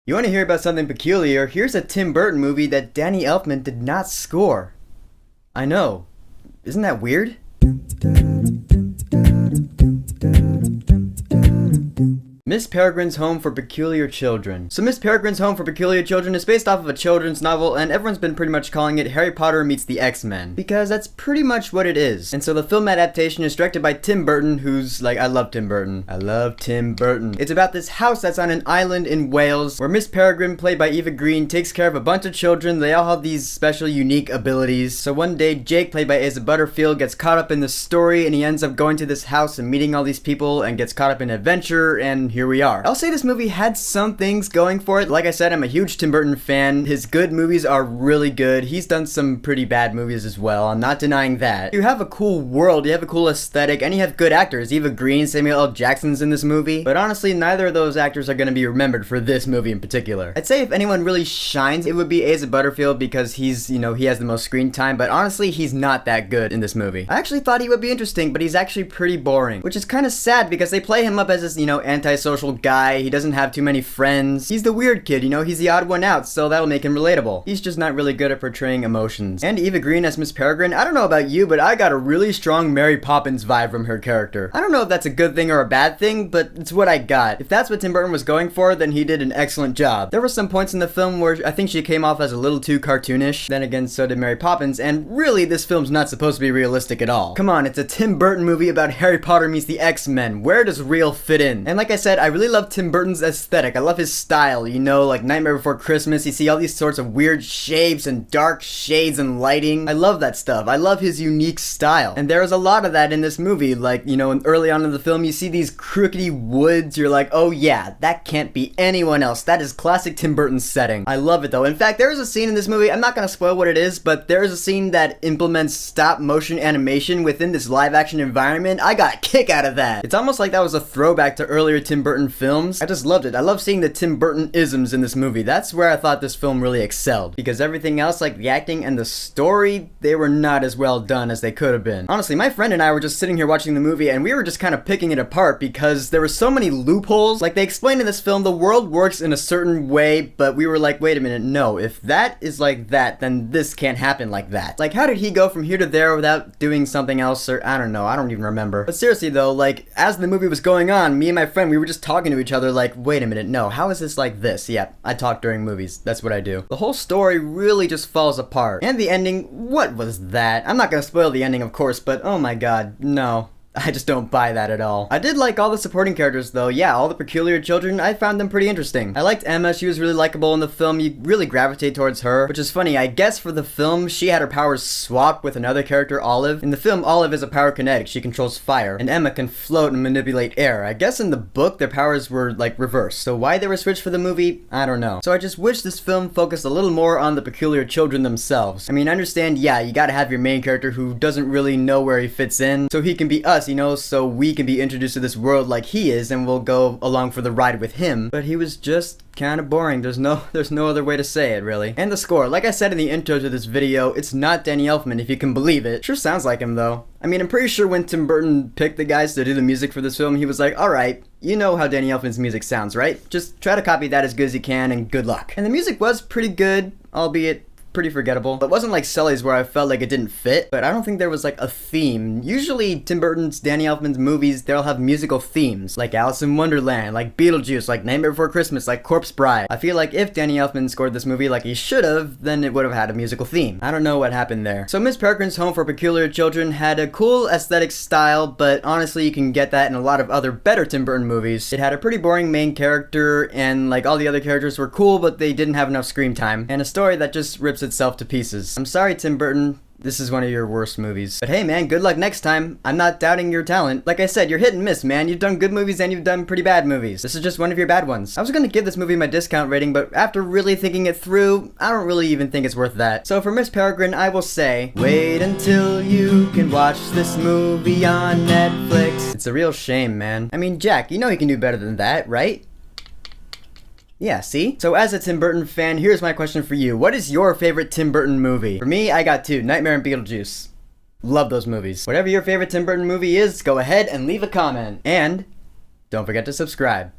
You want to hear about something peculiar? Here's a Tim Burton movie that Danny Elfman did not score. I know. Isn't that weird? Miss Peregrine's Home for Peculiar Children. So Miss Peregrine's Home for Peculiar Children is based off of a children's novel, and everyone's been pretty much calling it Harry Potter meets the X-Men, because that's pretty much what it is. And so the film adaptation is directed by Tim Burton, who's like, I love Tim Burton. I love Tim Burton. It's about this house that's on an island in Wales, where Miss Peregrine, played by Eva Green, takes care of a bunch of children. They all have these special, unique abilities. So one day, Jake, played by Asa Butterfield, gets caught up in the story, and he ends up going to this house and meeting all these people, and gets caught up in adventure, and here we are. I'll say this movie had some things going for it. Like I said, I'm a huge Tim Burton fan. His good movies are really good. He's done some pretty bad movies as well. I'm not denying that. You have a cool world, you have a cool aesthetic, and you have good actors. Eva Green, Samuel L. Jackson's in this movie. But honestly, neither of those actors are going to be remembered for this movie in particular. I'd say if anyone really shines, it would be Asa Butterfield, because he's, he has the most screen time, but honestly, he's not that good in this movie. I actually thought he would be interesting, but he's actually pretty boring, which is kind of sad because they play him up as this, antisocial guy. He doesn't have too many friends. He's the weird kid, he's the odd one out, so that'll make him relatable. He's just not really good at portraying emotions. And Eva Green as Miss Peregrine, I don't know about you, but I got a really strong Mary Poppins vibe from her character. I don't know if that's a good thing or a bad thing, but it's what I got. If that's what Tim Burton was going for, then he did an excellent job. There were some points in the film where I think she came off as a little too cartoonish. Then again, so did Mary Poppins, and really, this film's not supposed to be realistic at all. Come on, it's a Tim Burton movie about Harry Potter meets the X-Men. Where does real fit in? And like I said, I really love Tim Burton's aesthetic. I love his style, like Nightmare Before Christmas. You see all these sorts of weird shapes and dark shades and lighting. I love that stuff. I love his unique style. And there is a lot of that in this movie. Like, early on in the film, you see these crookedy woods. You're like, oh yeah, that can't be anyone else. That is classic Tim Burton setting. I love it though. In fact, there is a scene in this movie, I'm not gonna spoil what it is, but there is a scene that implements stop motion animation within this live action environment. I got a kick out of that. It's almost like that was a throwback to earlier Tim Burton films. I just loved it. I love seeing the Tim Burton isms in this movie. That's where I thought this film really excelled, because everything else, like the acting and the story, they were not as well done as they could have been. Honestly, my friend and I were just sitting here watching the movie, and we were just kind of picking it apart because there were so many loopholes. Like they explained in this film, the world works in a certain way, but we were like, wait a minute, no, if that is like that, then this can't happen like that. Like, how did he go from here to there without doing something else, or I don't know, I don't even remember. But seriously though, like, as the movie was going on, me and my friend, we were just talking to each other like, wait a minute, no, how is this like this? Yeah, I talk during movies. That's what I do. The whole story really just falls apart. And the ending, what was that? I'm not gonna spoil the ending, of course, but oh my god, no. I just don't buy that at all. I did like all the supporting characters though. Yeah, all the peculiar children, I found them pretty interesting. I liked Emma, she was really likable in the film. You really gravitate towards her, which is funny. I guess for the film, she had her powers swapped with another character, Olive. In the film, Olive is a power kinetic. She controls fire, and Emma can float and manipulate air. I guess in the book, their powers were like reversed. So why they were switched for the movie, I don't know. So I just wish this film focused a little more on the peculiar children themselves. I mean, I understand, yeah, you gotta have your main character who doesn't really know where he fits in, so he can be us, so we can be introduced to this world like he is, and we'll go along for the ride with him. But he was just kind of boring. There's no other way to say it, really. And the score, like I said in the intro to this video, it's not Danny Elfman, if you can believe it. Sure sounds like him though. I mean, I'm pretty sure when Tim Burton picked the guys to do the music for this film, he was like, alright, you know how Danny Elfman's music sounds, right? Just try to copy that as good as you can, and good luck. And the music was pretty good, albeit pretty forgettable. It wasn't like Sully's where I felt like it didn't fit, but I don't think there was like a theme. Usually Tim Burton's, Danny Elfman's movies, they'll have musical themes, like Alice in Wonderland, like Beetlejuice, like Nightmare Before Christmas, like Corpse Bride. I feel like if Danny Elfman scored this movie like he should have, then it would have had a musical theme. I don't know what happened there. So Miss Peregrine's Home for Peculiar Children had a cool aesthetic style, but honestly you can get that in a lot of other better Tim Burton movies. It had a pretty boring main character, and like all the other characters were cool, but they didn't have enough screen time, and a story that just rips itself to pieces. I'm sorry, Tim Burton. This is one of your worst movies. But hey man, good luck next time. I'm not doubting your talent. Like I said, you're hit and miss, man. You've done good movies and you've done pretty bad movies. This is just one of your bad ones. I was gonna give this movie my discount rating, but after really thinking it through, I don't really even think it's worth that. So for Miss Peregrine, I will say, wait until you can watch this movie on Netflix. It's a real shame, man. I mean, Jack, you know you can do better than that, right? Yeah, see? So as a Tim Burton fan, here's my question for you. What is your favorite Tim Burton movie? For me, I got two, Nightmare and Beetlejuice. Love those movies. Whatever your favorite Tim Burton movie is, go ahead and leave a comment. And don't forget to subscribe.